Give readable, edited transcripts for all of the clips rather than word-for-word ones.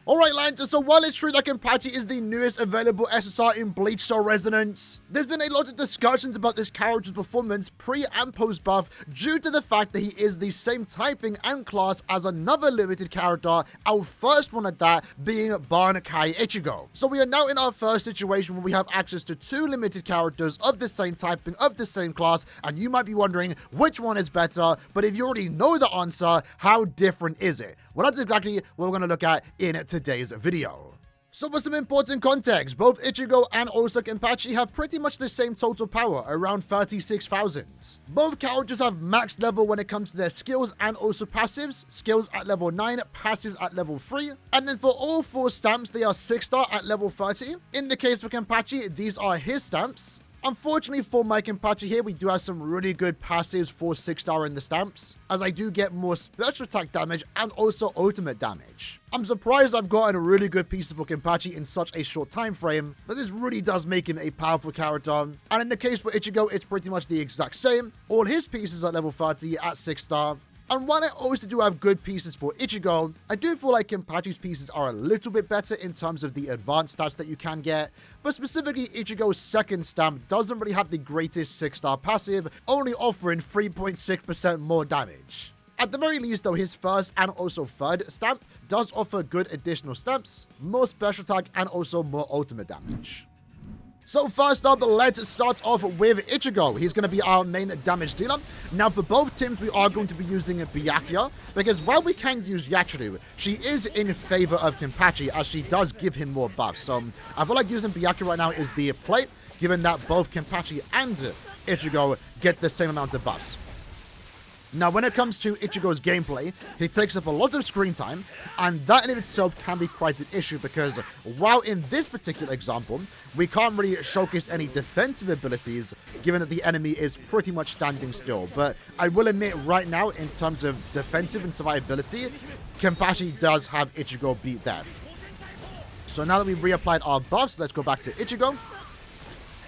Alright Lancer, so while it's true that Kenpachi is the newest available SSR in Bleach Soul Resonance, there's been a lot of discussions about this character's performance pre and post buff due to the fact that he is the same typing and class as another limited character, our first one at that being Bankai Ichigo. So we are now in our first situation where we have access to two limited characters of the same typing, of the same class, and you might be wondering which one is better, but if you already know the answer, how different is it? Well, that's exactly what we're going to look at in today's video. So for some important context, both Ichigo and also Kenpachi have pretty much the same total power, around 36,000. Both characters have max level when it comes to their skills and also passives, skills at level 9, passives at level 3, and then for all 4 stamps they are 6-star at level 30. In the case of Kenpachi, these are his stamps. Unfortunately for my Kenpachi here, we do have some really good passives for 6-star in the stamps, as I do get more special attack damage and also ultimate damage. I'm surprised I've gotten a really good piece for Kenpachi in such a short time frame, but this really does make him a powerful character. And in the case for Ichigo, it's pretty much the exact same. All his pieces at level 30 at 6-star. And while I also do have good pieces for Ichigo, I do feel like Kenpachi's pieces are a little bit better in terms of the advanced stats that you can get, but specifically Ichigo's second stamp doesn't really have the greatest 6-star passive, only offering 3.6% more damage. At the very least though, his first and also third stamp does offer good additional stamps, more special attack and also more ultimate damage. So first up, let's start off with Ichigo. He's going to be our main damage dealer. Now for both teams, we are going to be using Byakuya, because while we can use Yachiru, she is in favor of Kenpachi as she does give him more buffs. So I feel like using Byakuya right now is the play, given that both Kenpachi and Ichigo get the same amount of buffs. Now, when it comes to Ichigo's gameplay, he takes up a lot of screen time, and that in itself can be quite an issue because while in this particular example, we can't really showcase any defensive abilities, given that the enemy is pretty much standing still. But I will admit right now, in terms of defensive and survivability, Kenpachi does have Ichigo beat there. So now that we've reapplied our buffs, let's go back to Ichigo,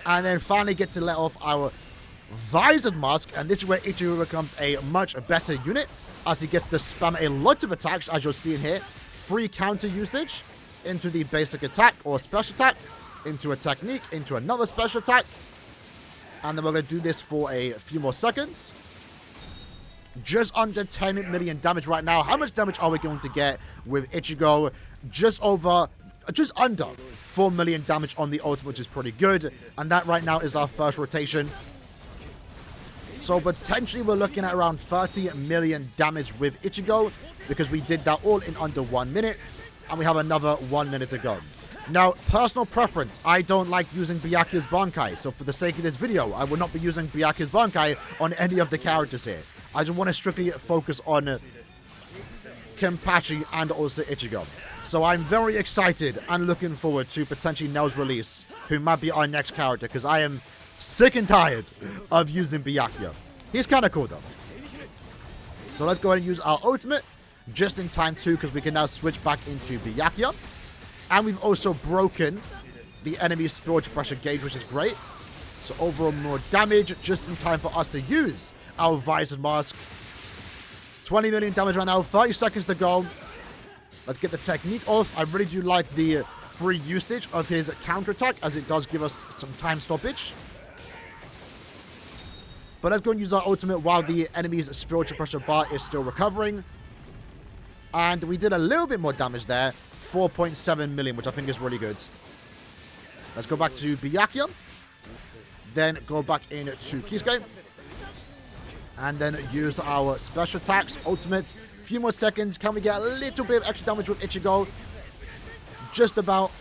and then finally get to let off our Visored Mask, and this is where Ichigo becomes a much better unit as he gets to spam a lot of attacks, as you're seeing here. Free counter usage into the basic attack or special attack, into a technique, into another special attack, and then we're going to do this for a few more seconds. Just under 10 million damage right now. How much damage are we going to get with Ichigo? Just under 4 million damage on the ultimate, which is pretty good, and that right now is our first rotation. So potentially we're looking at around 30 million damage with Ichigo, because we did that all in under 1 minute, and we have another 1 minute to go. Now, personal preference, I don't like using Byakuya's Bankai, so for the sake of this video, I will not be using Byakuya's Bankai on any of the characters here. I just want to strictly focus on Kenpachi and also Ichigo. So I'm very excited and looking forward to potentially Nell's release, who might be our next character, because I am sick and tired of using Byakuya. He's kind of cool though. So let's go ahead and use our ultimate just in time too, because we can now switch back into Byakuya. And we've also broken the enemy's spiritual pressure gauge, which is great. So overall more damage just in time for us to use our Visored Mask. 20 million damage right now, 30 seconds to go. Let's get the technique off. I really do like the free usage of his counterattack, as it does give us some time stoppage. But let's go and use our ultimate while the enemy's spiritual pressure bar is still recovering. And we did a little bit more damage there. 4.7 million, which I think is really good. Let's go back to Byakuya. Then go back into Kisuke. And then use our special attacks, ultimate. Few more seconds. Can we get a little bit of extra damage with Ichigo? Just about.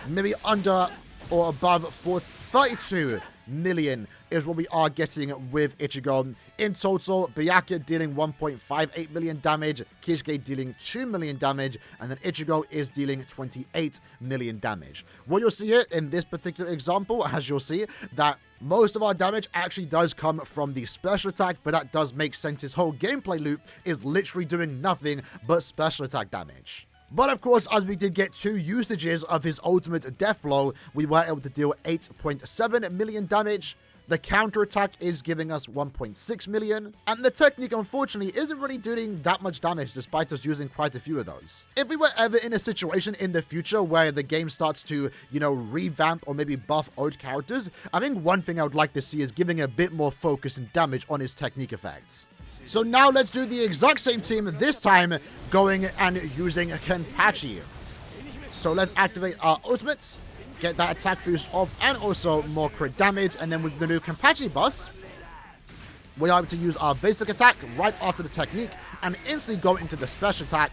Maybe under or above 32 million is what we are getting with Ichigo. In total, Byakuya dealing 1.58 million damage, Kisuke dealing 2 million damage, and then Ichigo is dealing 28 million damage. What you'll see here in this particular example, as you'll see, that most of our damage actually does come from the special attack, but that does make sense. His whole gameplay loop is literally doing nothing but special attack damage. But of course, as we did get 2 usages of his ultimate death blow, we were able to deal 8.7 million damage. The counter attack is giving us 1.6 million. And the technique, unfortunately, isn't really doing that much damage despite us using quite a few of those. If we were ever in a situation in the future where the game starts to, revamp or maybe buff old characters, I think one thing I would like to see is giving a bit more focus and damage on his technique effects. So now let's do the exact same team, this time going and using Kenpachi. So let's activate our ultimates, get that attack boost off, and also more crit damage. And then with the new Kenpachi boss, we are able to use our basic attack right after the technique and instantly go into the special attack.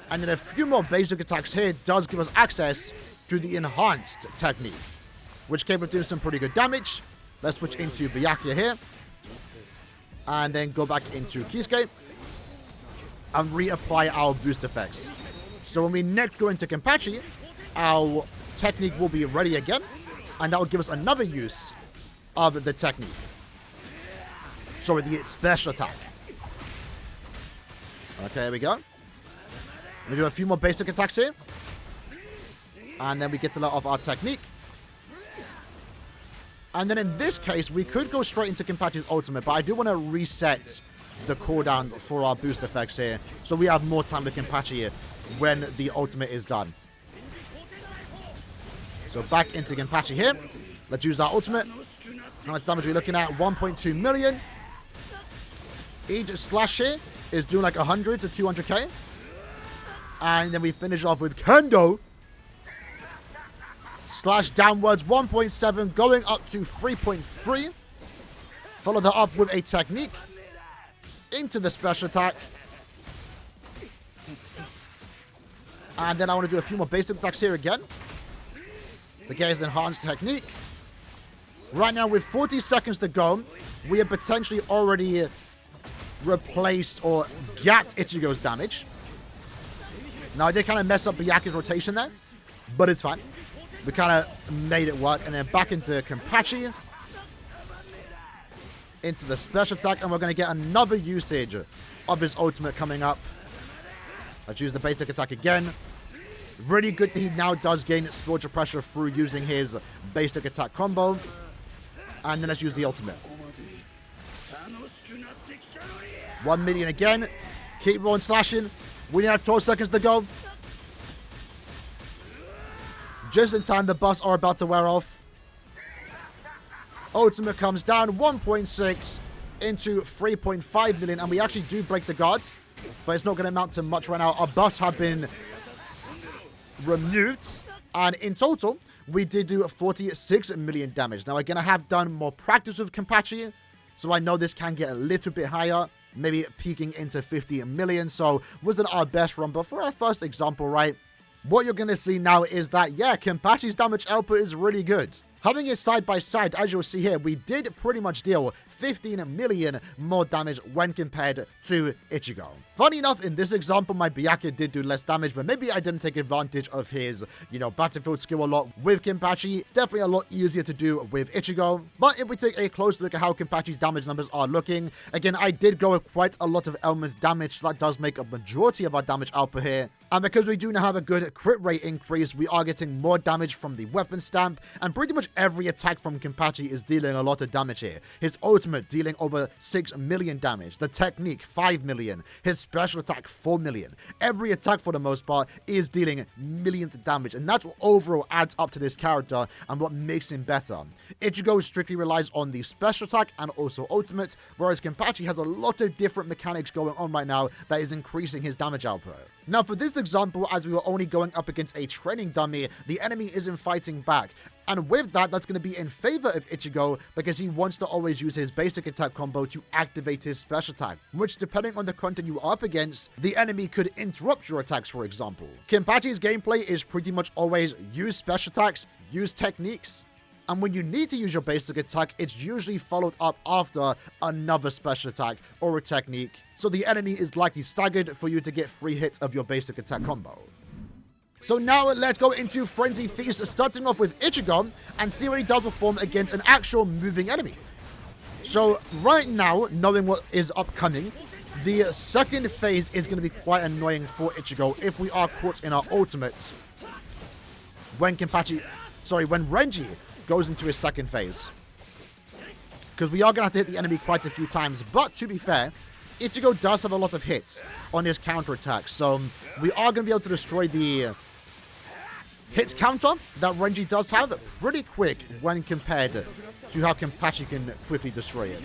And then a few more basic attacks here does give us access to the enhanced technique, which capable of doing some pretty good damage. Let's switch into Byakuya here. And then go back into Kisuke and reapply our boost effects. So when we next go into Kenpachi, our technique will be ready again, and that will give us another use of the technique. So with the special attack. Okay, there we go. We do a few more basic attacks here. And then we get to let off our technique. And then in this case, we could go straight into Kenpachi's ultimate, but I do want to reset the cooldown for our boost effects here, so we have more time with Kenpachi here when the ultimate is done. So back into Kenpachi here. Let's use our ultimate. How much damage are we looking at? 1.2 million. Each slash here is doing like 100 to 200k. And then we finish off with Kendo. Slash downwards 1.7 going up to 3.3. Follow that up with a technique. Into the special attack. And then I want to do a few more basic attacks here again. To get his enhanced technique. Right now with 40 seconds to go, we have potentially already replaced or gapped Ichigo's damage. Now I did kind of mess up Byakuya's rotation there, but it's fine. We kind of made it work. And then back into Kenpachi. Into the special attack. And we're going to get another usage of his ultimate coming up. Let's use the basic attack again. Really good that he now does gain spiritual pressure through using his basic attack combo. And then let's use the ultimate. 1 million again. Keep rolling, slashing. We only have 12 seconds to go. Just in time, the buffs are about to wear off. Ultimate comes down 1.6 into 3.5 million. And we actually do break the guards. But it's not going to amount to much right now. Our buffs have been removed. And in total, we did do 46 million damage. Now, again, I have done more practice with Kenpachi. So I know this can get a little bit higher. Maybe peaking into 50 million. So wasn't our best run. But for our first example, right? What you're going to see now is that, yeah, Kenpachi's damage output is really good. Having it side by side, as you'll see here, we did pretty much deal 15 million more damage when compared to Ichigo. Funny enough, in this example, my Byakuya did do less damage, but maybe I didn't take advantage of his, battlefield skill a lot with Kenpachi. It's definitely a lot easier to do with Ichigo. But if we take a close look at how Kenpachi's damage numbers are looking, again, I did go with quite a lot of elements damage, so that does make a majority of our damage output here. And because we do now have a good crit rate increase, we are getting more damage from the weapon stamp, and pretty much every attack from Kenpachi is dealing a lot of damage here. His ultimate dealing over 6 million damage, the technique 5 million, his special attack 4 million. Every attack for the most part is dealing millions of damage, and that's what overall adds up to this character and what makes him better. Ichigo strictly relies on the special attack and also ultimate, whereas Kenpachi has a lot of different mechanics going on right now that is increasing his damage output. Now for this example, as we were only going up against a training dummy, the enemy isn't fighting back. And with that, that's going to be in favor of Ichigo because he wants to always use his basic attack combo to activate his special attack, which depending on the content you are up against, the enemy could interrupt your attacks, for example. Kenpachi's gameplay is pretty much always use special attacks, use techniques. And when you need to use your basic attack, it's usually followed up after another special attack or a technique. So the enemy is likely staggered for you to get 3 hits of your basic attack combo. So now let's go into Frenzy Feast, starting off with Ichigo, and see what he does perform against an actual moving enemy. So right now, knowing what is upcoming, the second phase is going to be quite annoying for Ichigo if we are caught in our ultimates. When Renji goes into his second phase. Because we are going to have to hit the enemy quite a few times. But to be fair, Ichigo does have a lot of hits on his counterattack. So we are going to be able to destroy the hit counter that Renji does have pretty quick when compared to how Kenpachi can quickly destroy it.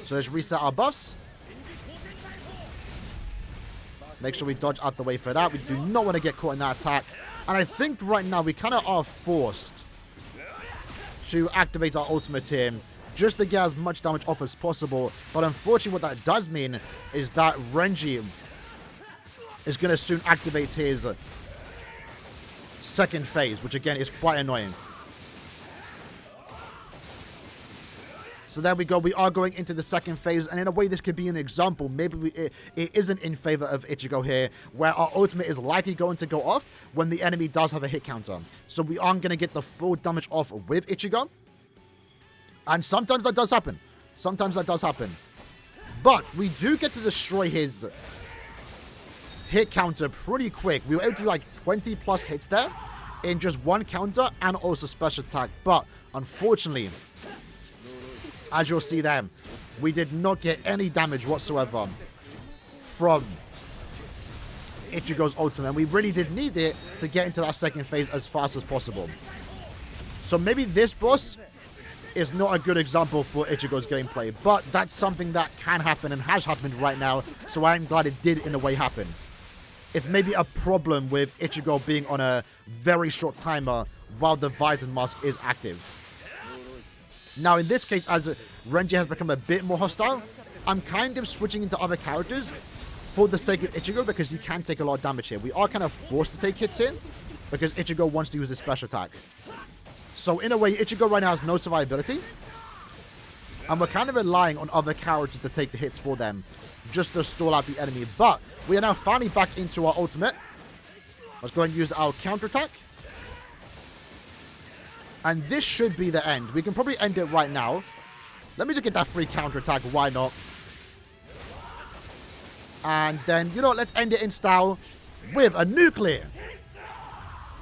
So let's reset our buffs. Make sure we dodge out the way for that. We do not want to get caught in that attack. And I think right now we kind of are forced to activate our ultimate here just to get as much damage off as possible. But unfortunately, what that does mean is that Renji is going to soon activate his second phase, which again is quite annoying. So there we go. We are going into the second phase, and in a way, this could be an example. Maybe it isn't in favor of Ichigo here, where our ultimate is likely going to go off when the enemy does have a hit counter. So we aren't going to get the full damage off with Ichigo. And sometimes that does happen. Sometimes that does happen. But we do get to destroy his hit counter pretty quick. We were able to do like 20 plus hits there in just one counter and also special attack. But unfortunately, as you'll see there, we did not get any damage whatsoever from Ichigo's ultimate. And we really did need it to get into that second phase as fast as possible. So maybe this boss is not a good example for Ichigo's gameplay, but that's something that can happen and has happened right now, so I'm glad it did in a way happen. It's maybe a problem with Ichigo being on a very short timer while the Vitamin Mask is active. Now, in this case, as Renji has become a bit more hostile, I'm kind of switching into other characters for the sake of Ichigo because he can take a lot of damage here. We are kind of forced to take hits here because Ichigo wants to use his special attack. So, in a way, Ichigo right now has no survivability. And we're kind of relying on other characters to take the hits for them just to stall out the enemy. But we are now finally back into our ultimate. Let's go and use our counterattack. And this should be the end. We can probably end it right now. Let me just get that free counterattack. Why not? And then, you know, let's end it in style with a nuclear.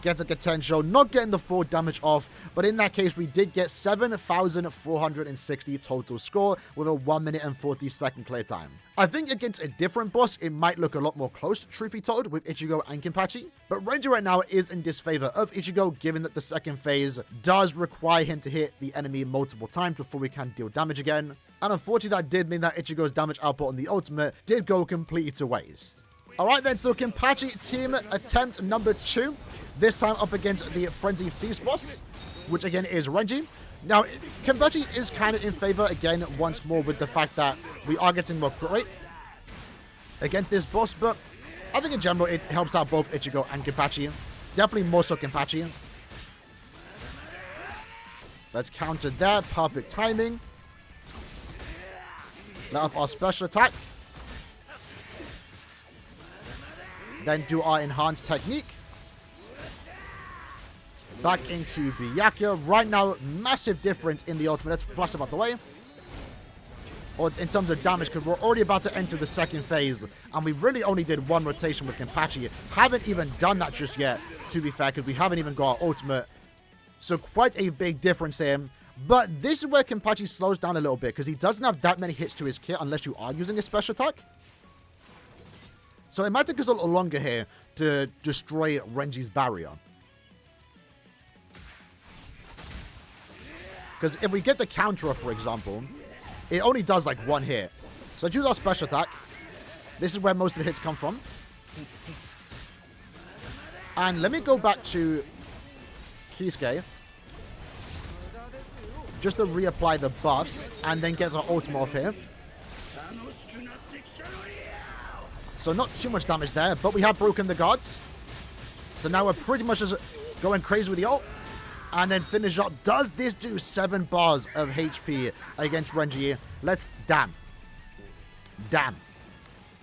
Get a Katensho, not getting the full damage off, but in that case, we did get 7,460 total score with a 1 minute and 40 second clear time. I think against a different boss, it might look a lot more close, truth be told, with Ichigo and Kenpachi, but Renji right now is in disfavor of Ichigo, given that the second phase does require him to hit the enemy multiple times before we can deal damage again, and unfortunately, that did mean that Ichigo's damage output on the ultimate did go completely to waste. Alright then, so Kenpachi team attempt number 2. This time up against the Frenzy Feast boss, which again is Renji. Now, Kenpachi is kind of in favor again once more with the fact that we are getting more crit rate against this boss, but I think in general it helps out both Ichigo and Kenpachi. Definitely more so Kenpachi. Let's counter that. Perfect timing. Let off our special attack. Then do our enhanced technique. Back into Byakuya. Right now, massive difference in the ultimate. Let's flash them out the way. Or in terms of damage, because we're already about to enter the second phase. And we really only did one rotation with Kenpachi. Haven't even done that just yet, to be fair, because we haven't even got our ultimate. So quite a big difference here. But this is where Kenpachi slows down a little bit, because he doesn't have that many hits to his kit unless you are using a special attack. So it might take us a little longer here to destroy Renji's barrier. Because if we get the counter, for example, it only does like one hit. So let's use our special attack. This is where most of the hits come from. And let me go back to Kisuke. Just to reapply the buffs and then get our ultimate off here. So not too much damage there, but we have broken the guards. So now we're pretty much just going crazy with the ult. And then finish up. Does this do 7 bars of HP against Renji? Let's... Damn.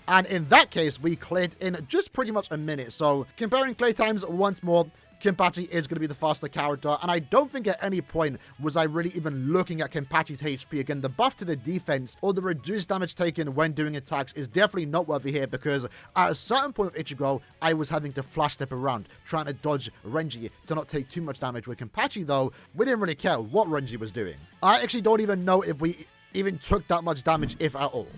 And in that case, we cleared in just pretty much a minute. So comparing clear times once more, Kenpachi is going to be the faster character, and I don't think at any point was I really even looking at Kenpachi's HP. Again, the buff to the defense or the reduced damage taken when doing attacks is definitely noteworthy here, because at a certain point with Ichigo, I was having to flash step around, trying to dodge Renji to not take too much damage. With Kenpachi, though, we didn't really care what Renji was doing. I actually don't even know if we even took that much damage, if at all.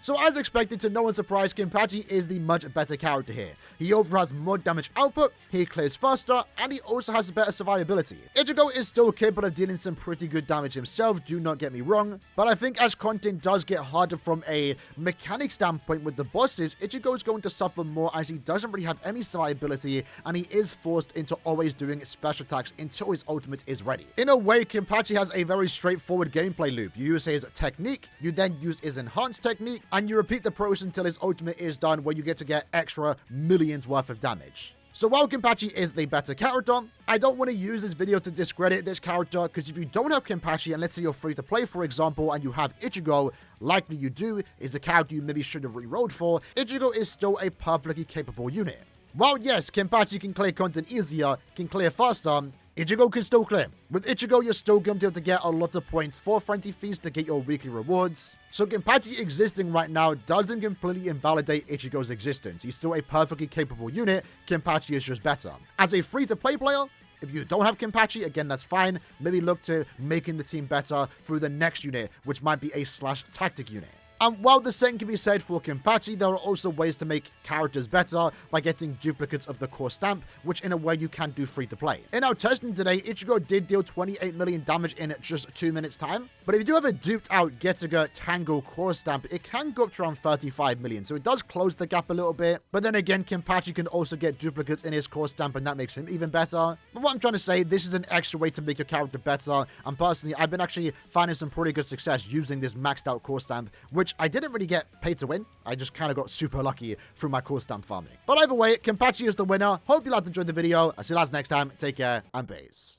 So as expected, to no one's surprise, Kenpachi is the much better character here. He overall has more damage output, he clears faster, and he also has better survivability. Ichigo is still capable of dealing some pretty good damage himself, do not get me wrong, but I think as content does get harder from a mechanic standpoint with the bosses, Ichigo is going to suffer more as he doesn't really have any survivability, and he is forced into always doing special attacks until his ultimate is ready. In a way, Kenpachi has a very straightforward gameplay loop. You use his technique, you then use his enhanced technique, and you repeat the process until his ultimate is done, where you get to get extra millions worth of damage. So while Kenpachi is the better character, I don't want to use this video to discredit this character, because if you don't have Kenpachi, and let's say you're free to play, for example, and you have Ichigo, likely you do, is a character you maybe should have re-rolled for, Ichigo is still a perfectly capable unit. While yes, Kenpachi can clear content easier, can clear faster, Ichigo can still clear. With Ichigo, you're still going to be able to get a lot of points for Friendly Feast to get your weekly rewards. So Kenpachi existing right now doesn't completely invalidate Ichigo's existence. He's still a perfectly capable unit. Kenpachi is just better. As a free-to-play player, if you don't have Kenpachi, again, that's fine. Maybe look to making the team better through the next unit, which might be a slash tactic unit. And while the same can be said for Kenpachi, there are also ways to make characters better by getting duplicates of the core stamp, which in a way you can do free to play. In our testing today, Ichigo did deal 28 million damage in just 2 minutes time, but if you do have a duped out Getsuga Tango core stamp, it can go up to around 35 million, so it does close the gap a little bit. But then again, Kenpachi can also get duplicates in his core stamp, and that makes him even better. But what I'm trying to say, this is an extra way to make your character better, and personally, I've been actually finding some pretty good success using this maxed out core stamp, which I didn't really get paid to win. I just kind of got super lucky through my core stamp farming. But either way, Kenpachi is the winner. Hope you liked and enjoyed the video. I'll see you guys next time. Take care and peace.